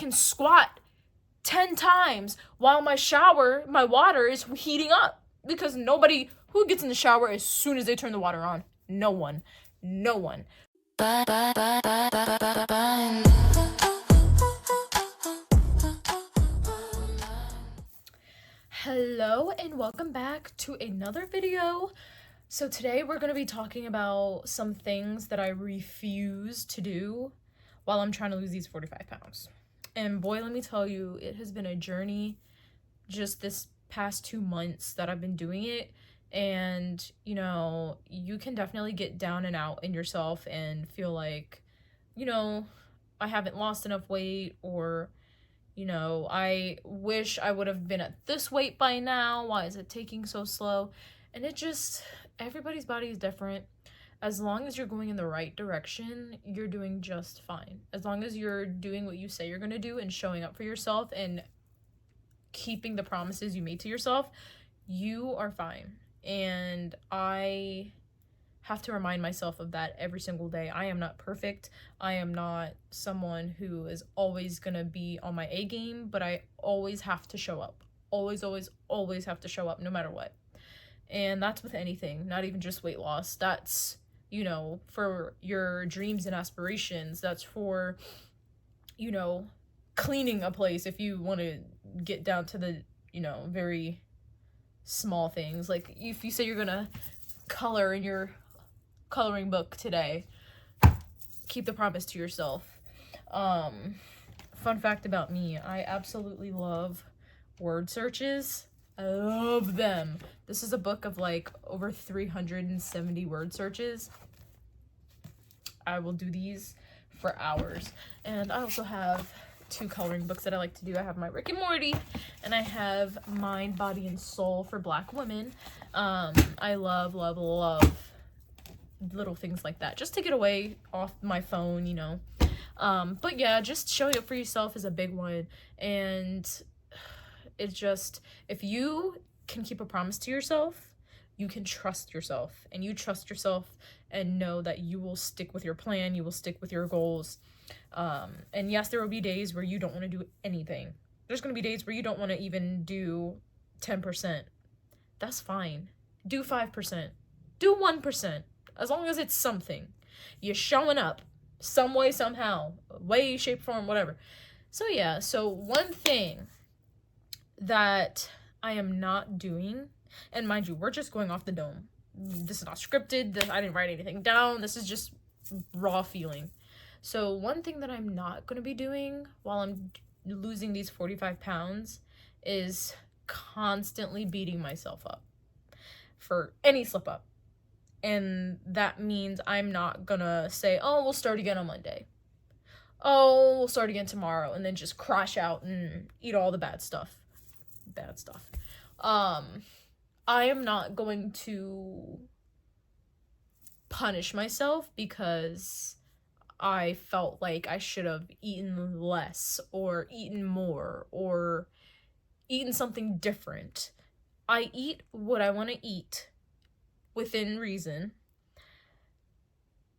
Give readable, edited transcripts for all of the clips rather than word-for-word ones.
can squat 10 times while my water is heating up. Because who gets in the shower as soon as they turn the water on? No one. Hello and welcome back to another video. So today we're going to be talking about some things that I refuse to do while I'm trying to lose these 45 pounds. And boy, let me tell you, it has been a journey just this past 2 months that I've been doing it. And, you can definitely get down and out in yourself and feel like, I haven't lost enough weight, or, I wish I would have been at this weight by now. Why is it taking so slow? And everybody's body is different. As long as you're going in the right direction, you're doing just fine. As long as you're doing what you say you're going to do and showing up for yourself and keeping the promises you made to yourself, you are fine. And I have to remind myself of that every single day. I am not perfect. I am not someone who is always going to be on my A game, but I always have to show up. Always have to show up no matter what. And that's with anything, not even just weight loss. That's, for your dreams and aspirations. That's for, cleaning a place if you want to get down to the, very small things. Like if you say you're going to color in your coloring book today, keep the promise to yourself. Fun fact about me, I absolutely love word searches. I love them. This is a book of like over 370 word searches. I will do these for hours. And I also have 2 coloring books that I like to do. I have my Rick and Morty, and I have Mind, Body, and Soul for Black women. I love little things like that, just to get away off my phone, but yeah, just showing up for yourself is a big one. And it's just, if you can keep a promise to yourself, you can trust yourself, and you trust yourself and know that you will stick with your plan, you will stick with your goals. And yes, there will be days where you don't want to do anything. There's going to be days where you don't want to even do 10%. That's fine. Do 5%. Do 1%. As long as it's something. You're showing up some way, somehow, way, shape, form, whatever. So yeah, so one thing that I am not doing, and mind you, we're just going off the dome. This is not scripted. I didn't write anything down. This is just raw feeling. So one thing that I'm not going to be doing while I'm losing these 45 pounds is constantly beating myself up for any slip up. And that means I'm not gonna say, oh, we'll start again on Monday. Oh, we'll start again tomorrow, and then just crash out and eat all the bad stuff. I am not going to punish myself because I felt like I should have eaten less or eaten more or eaten something different. I eat what I want to eat within reason.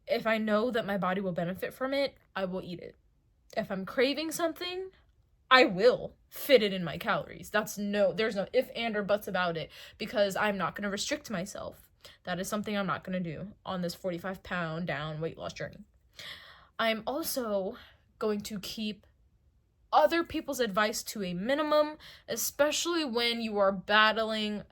If I know that my body will benefit from it, I will eat it. If I'm craving something, I will fit it in my calories. There's no if, and, or buts about it, because I'm not going to restrict myself. That is something I'm not going to do on this 45 pound down weight loss journey. I'm also going to keep other people's advice to a minimum, especially when you are battling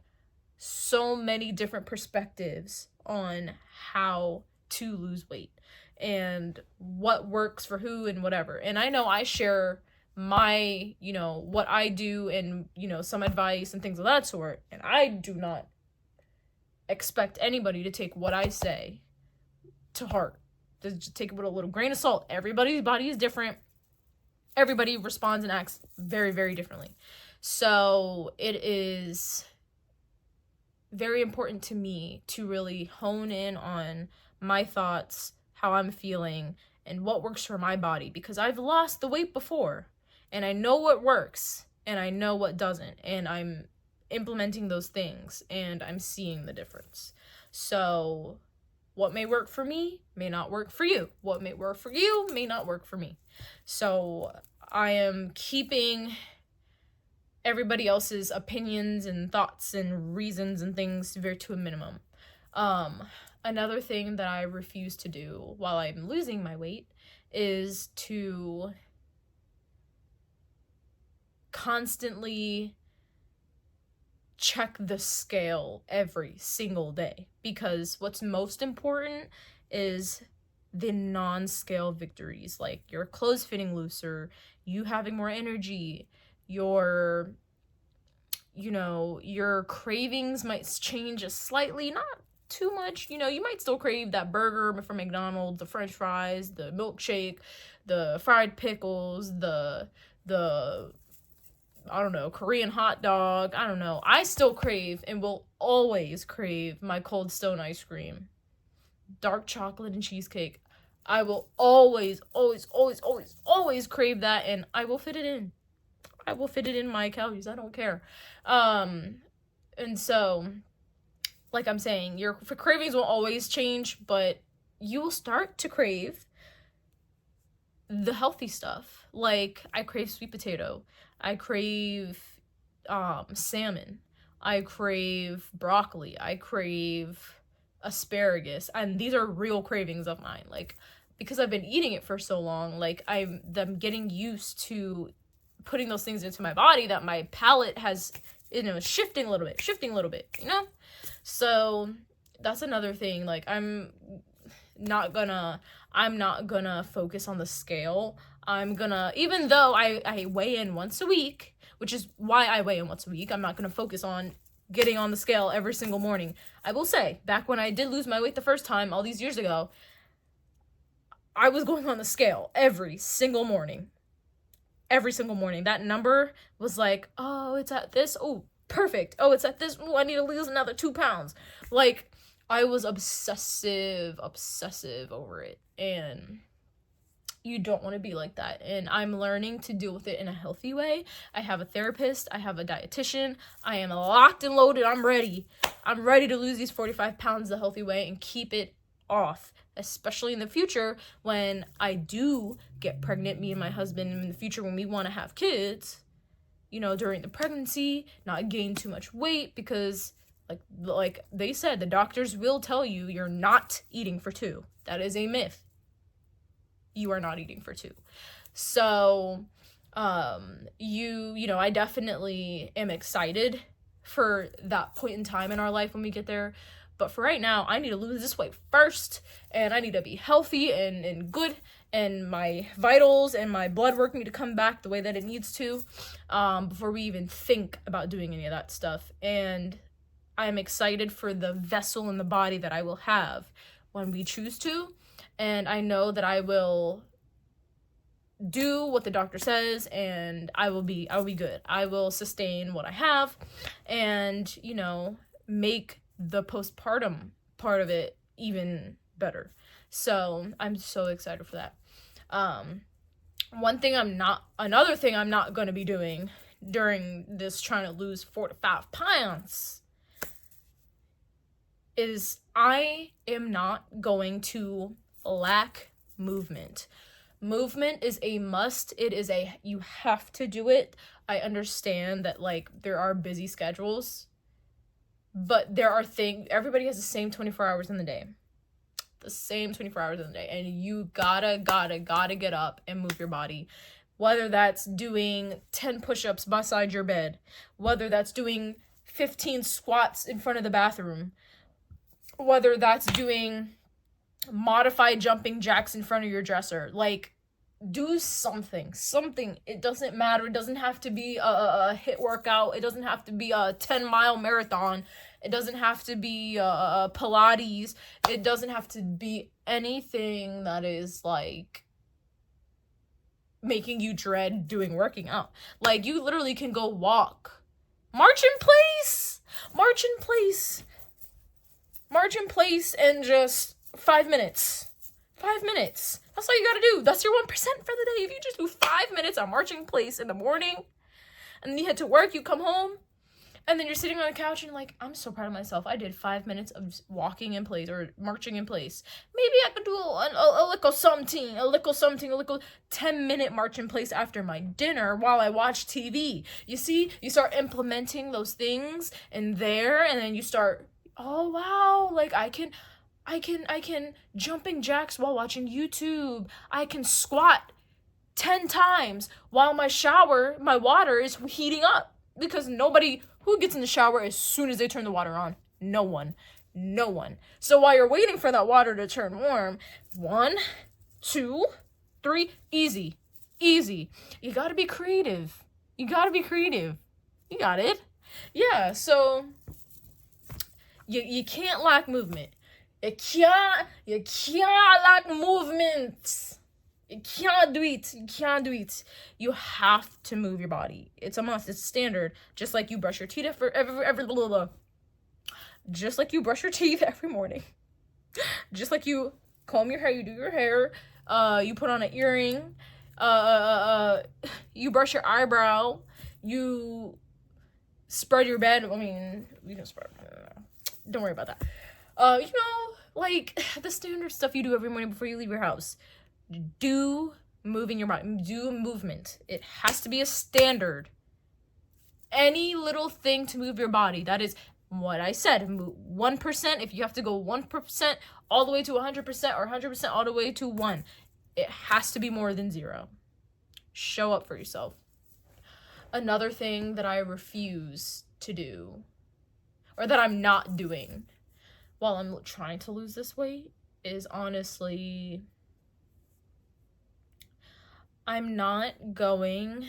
so many different perspectives on how to lose weight and what works for who and whatever. And I know I share my, what I do and, some advice and things of that sort. And I do not expect anybody to take what I say to heart. Just take it with a little grain of salt. Everybody's body is different. Everybody responds and acts very, very differently. So it is very important to me to really hone in on my thoughts, how I'm feeling, and what works for my body, because I've lost the weight before and I know what works and I know what doesn't, and I'm implementing those things and I'm seeing the difference. So what may work for me may not work for you. What may work for you may not work for me. So I am keeping everybody else's opinions and thoughts and reasons and things to a minimum. Another thing that I refuse to do while I'm losing my weight is to constantly check the scale every single day, because what's most important is the non-scale victories, like your clothes fitting looser, you having more energy, your cravings might change just slightly, not too much. You might still crave that burger from McDonald's, the french fries, the milkshake, the fried pickles, the I don't know, Korean hot dog. I don't know. I still crave and will always crave my Cold Stone ice cream, dark chocolate and cheesecake. I will always, always, always, always, always crave that, and I will fit it in. I will fit it in my calories. I don't care. And so, like I'm saying, your cravings will always change, but you will start to crave the healthy stuff. Like, I crave sweet potato. I crave salmon. I crave broccoli. I crave asparagus. And these are real cravings of mine. Like, because I've been eating it for so long, like, I'm getting used to putting those things into my body that my palate has, shifting a little bit, So that's another thing. Like, I'm not gonna focus on the scale. I'm gonna, even though I weigh in once a week, which is why I weigh in once a week, I'm not gonna focus on getting on the scale every single morning. I will say, back when I did lose my weight the first time, all these years ago, I was going on the scale every single morning. Every single morning. That number was like, oh, it's at this. Oh, perfect. Oh, it's at this. Oh, I need to lose another 2 pounds. Like, I was obsessive over it. And you don't want to be like that. And I'm learning to deal with it in a healthy way. I have a therapist. I have a dietitian. I am locked and loaded. I'm ready. I'm ready to lose these 45 pounds the healthy way and keep it off, especially in the future when I do get pregnant, me and my husband, in the future when we want to have kids, during the pregnancy, not gain too much weight, because like they said, the doctors will tell you you're not eating for two. That is a myth. You are not eating for two. So, I definitely am excited for that point in time in our life when we get there. But for right now, I need to lose this weight first, and I need to be healthy and good, and my vitals and my blood work need to come back the way that it needs to, before we even think about doing any of that stuff. And I'm excited for the vessel in the body that I will have when we choose to. And I know that I will do what the doctor says, and I will be good. I will sustain what I have, and, make the postpartum part of it even better. So I'm so excited for that. Another thing I'm not going to be doing during this trying to lose 4 to 5 pounds is I am not going to lack movement. Movement is a must. You have to do it. I understand that, like, there are busy schedules, but there are everybody has the same 24 hours in the day. The same 24 hours in the day. And you gotta get up and move your body. Whether that's doing 10 push-ups beside your bed, whether that's doing 15 squats in front of the bathroom, whether that's doing modified jumping jacks in front of your dresser. Like, do something. It doesn't matter. It doesn't have to be a HIIT workout. It doesn't have to be a 10-mile marathon. It doesn't have to be Pilates. It doesn't have to be anything that is, like, making you dread working out. Like, you literally can go walk. March in place and just 5 minutes. 5 minutes. That's all you gotta do. That's your 1% for the day. If you just do 5 minutes on marching place in the morning, and then you head to work, you come home, And then you're sitting on the couch and you're like, I'm so proud of myself. I did 5 minutes of just walking in place or marching in place. Maybe I could do a little something, a little 10-minute march in place after my dinner while I watch TV. You see, you start implementing those things in there, and then you start, oh wow, like I can jumping jacks while watching YouTube. I can squat 10 times while my water is heating up. Because who gets in the shower as soon as they turn the water on? No one. So while you're waiting for that water to turn warm, 1, 2, 3, easy. You gotta be creative. You got it. Yeah, so you can't lack movement. You can't lack movement. You can't do it. You have to move your body. It's a must. It's standard. Just like you brush your teeth just like you brush your teeth every morning. Just like you comb your hair, you do your hair. You put on an earring. You brush your eyebrow. You spread your bed. I mean, we can spread. Don't worry about that. Like the standard stuff you do every morning before you leave your house. Do moving your body. Do movement. It has to be a standard. Any little thing to move your body. That is what I said. 1%. If you have to go 1% all the way to 100% or 100% all the way to 1, it has to be more than 0. Show up for yourself. Another thing that I refuse to do, or that I'm not doing while I'm trying to lose this weight, is honestly, I'm not going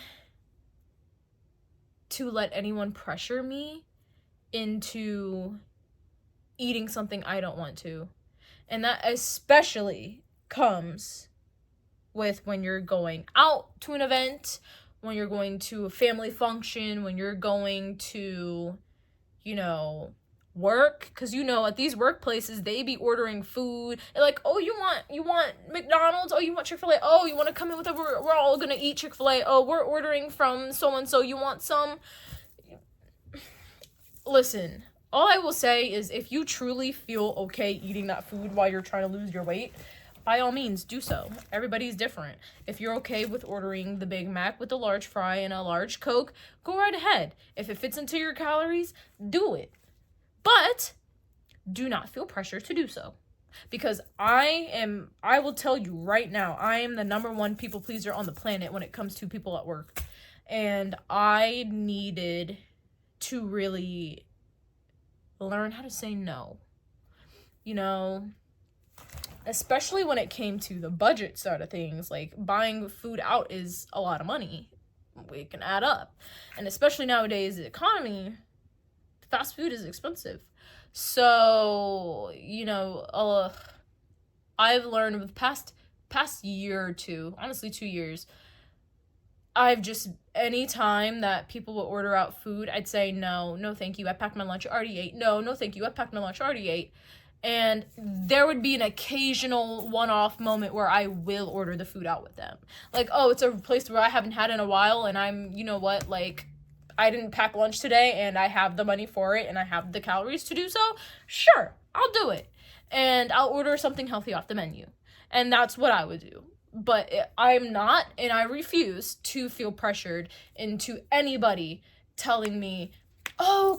to let anyone pressure me into eating something I don't want to. And that especially comes with when you're going out to an event, when you're going to a family function, when you're going to, work, because at these workplaces they be ordering food. They're like, oh, you want McDonald's? Oh, you want Chick-fil-A? Oh, you want to come in with us? We're all gonna eat Chick-fil-A. Oh, we're ordering from so and so. You want some? Listen, all I will say is, if you truly feel okay eating that food while you're trying to lose your weight, by all means do so. Everybody's different. If you're okay with ordering the Big Mac with a large fry and a large Coke, go right ahead. If it fits into your calories, do it. But do not feel pressure to do so. Because I will tell you right now, I am the number one people pleaser on the planet when it comes to people at work. And I needed to really learn how to say no. Especially when it came to the budget side of things. Like, buying food out is a lot of money. It can add up. And especially nowadays, the economy, fast food is expensive. So, I've learned over the past year or two, honestly 2 years, any time that people will order out food, I'd say, no thank you, I packed my lunch, I already ate. No thank you, I packed my lunch, I already ate. And there would be an occasional one-off moment where I will order the food out with them. Like, oh, it's a place where I haven't had in a while, and I'm, I didn't pack lunch today and I have the money for it and I have the calories to do so, sure, I'll do it. And I'll order something healthy off the menu. And that's what I would do. But I'm not, and I refuse to feel pressured into anybody telling me, oh,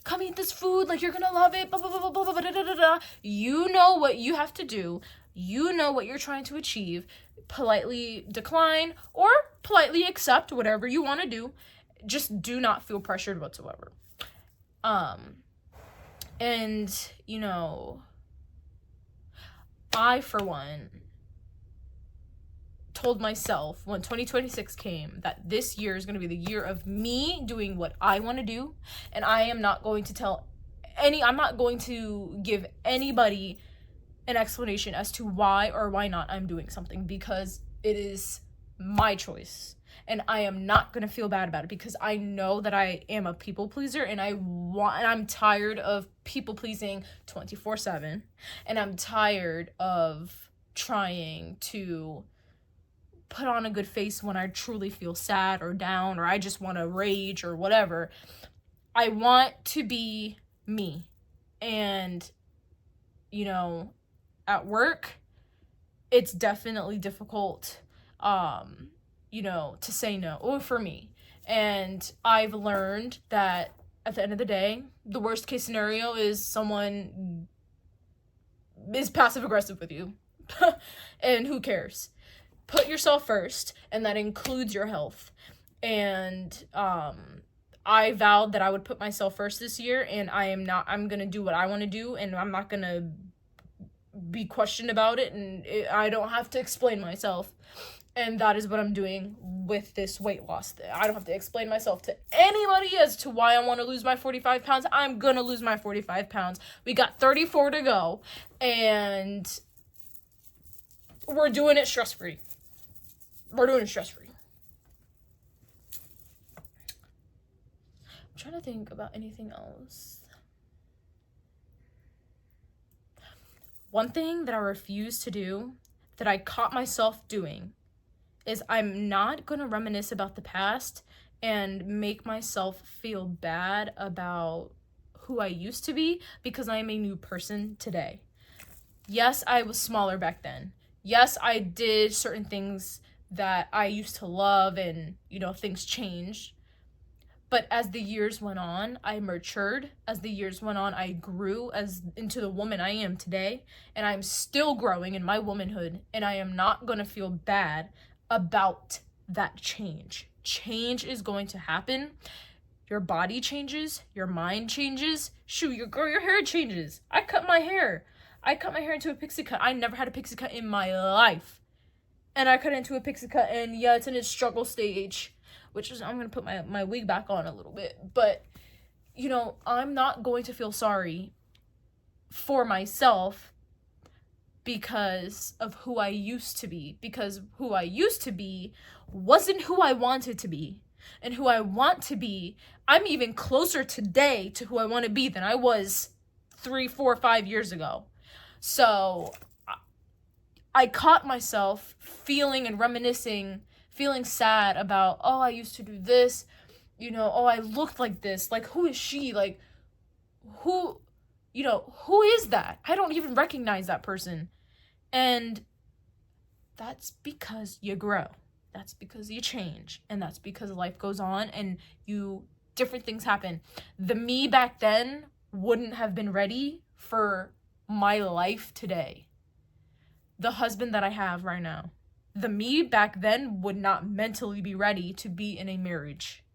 come eat this food, like, you're gonna love it, blah, blah, blah, blah, blah, blah, da, da, da. You know what you have to do. You know what you're trying to achieve. Politely decline or politely accept whatever you want to do. Just do not feel pressured whatsoever. And, I, for one, told myself when 2026 came that this year is going to be the year of me doing what I want to do. And I am not going to I'm not going to give anybody an explanation as to why or why not I'm doing something, because it is my choice. And I am not going to feel bad about it, because I know that I am a people pleaser, and I'm tired of people pleasing 24/7, and I'm tired of trying to put on a good face when I truly feel sad or down, or I just want to rage or whatever. I want to be me. And, you know, at work, it's definitely difficult, you know, to say no, or for me. And I've learned that at the end of the day, the worst case scenario is someone is passive aggressive with you. And who cares? Put yourself first, and that includes your health. And I vowed that I would put myself first this year, and I'm gonna do what I want to do, and I'm not gonna be questioned about it, and I don't have to explain myself. And that is what I'm doing with this weight loss. I don't have to explain myself to anybody as to why I want to lose my 45 pounds. I'm going to lose my 45 pounds. We got 34 to go. And we're doing it stress-free. We're doing it stress-free. I'm trying to think about anything else. One thing that I refuse to do, that I caught myself doing, is I'm not going to reminisce about the past and make myself feel bad about who I used to be, because I am a new person today. Yes, I was smaller back then. Yes, I did certain things that I used to love, and, you know, things changed. But as the years went on, I matured. As the years went on, I grew into the woman I am today. And I'm still growing in my womanhood. And I am not going to feel bad about that change. Change is going to happen. Your body changes. Your mind changes. Shoot, your hair changes. I cut my hair into a pixie cut. I never had a pixie cut in my life. And I cut it into a pixie cut, and yeah, it's in its struggle stage. Which is, I'm going to put my wig back on a little bit. But, you know, I'm not going to feel sorry for myself because of who I used to be. Because who I used to be wasn't who I wanted to be. And who I want to be, I'm even closer today to who I want to be than I was 3, 4, 5 years ago. So I caught myself feeling and reminiscing, feeling sad about, oh, I used to do this, you know, oh, I looked like this, like, who is she, like, who is that? I don't even recognize that person. And that's because you grow. That's because you change. And that's because life goes on, and different things happen. The me back then wouldn't have been ready for my life today. The husband that I have right now, the me back then would not mentally be ready to be in a marriage.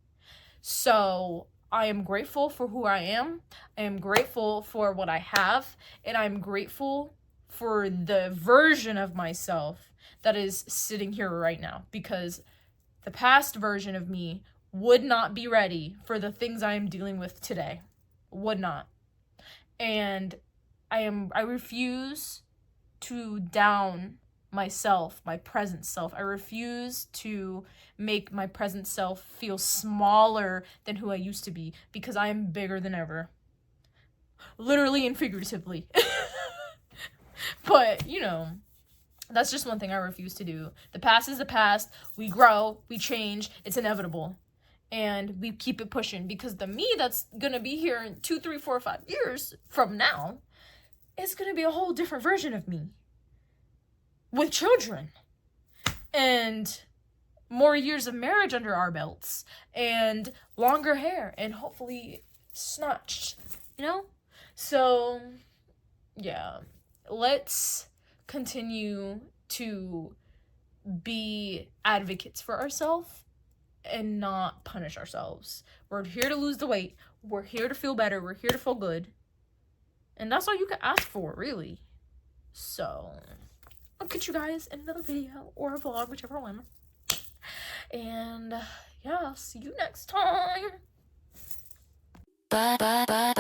So I am grateful for who I am. I am grateful for what I have. And I'm grateful for the version of myself that is sitting here right now. Because the past version of me would not be ready for the things I am dealing with today. Would not. And I refuse to down myself, my present self. I refuse to make my present self feel smaller than who I used to be, because I am bigger than ever. Literally and figuratively. But, you know, that's just one thing I refuse to do. The past is the past. We grow, we change, it's inevitable. And we keep it pushing, because the me that's gonna be here in 2, 3, 4, 5 years from now is gonna be a whole different version of me. With children. And more years of marriage under our belts. And longer hair. And hopefully snatched. You know? So, yeah. Let's continue to be advocates for ourselves and not punish ourselves. We're here to lose the weight. We're here to feel better. We're here to feel good. And that's all you can ask for, really. So, I'll catch you guys in another video or a vlog, whichever one. And yeah, I'll see you next time. Bye.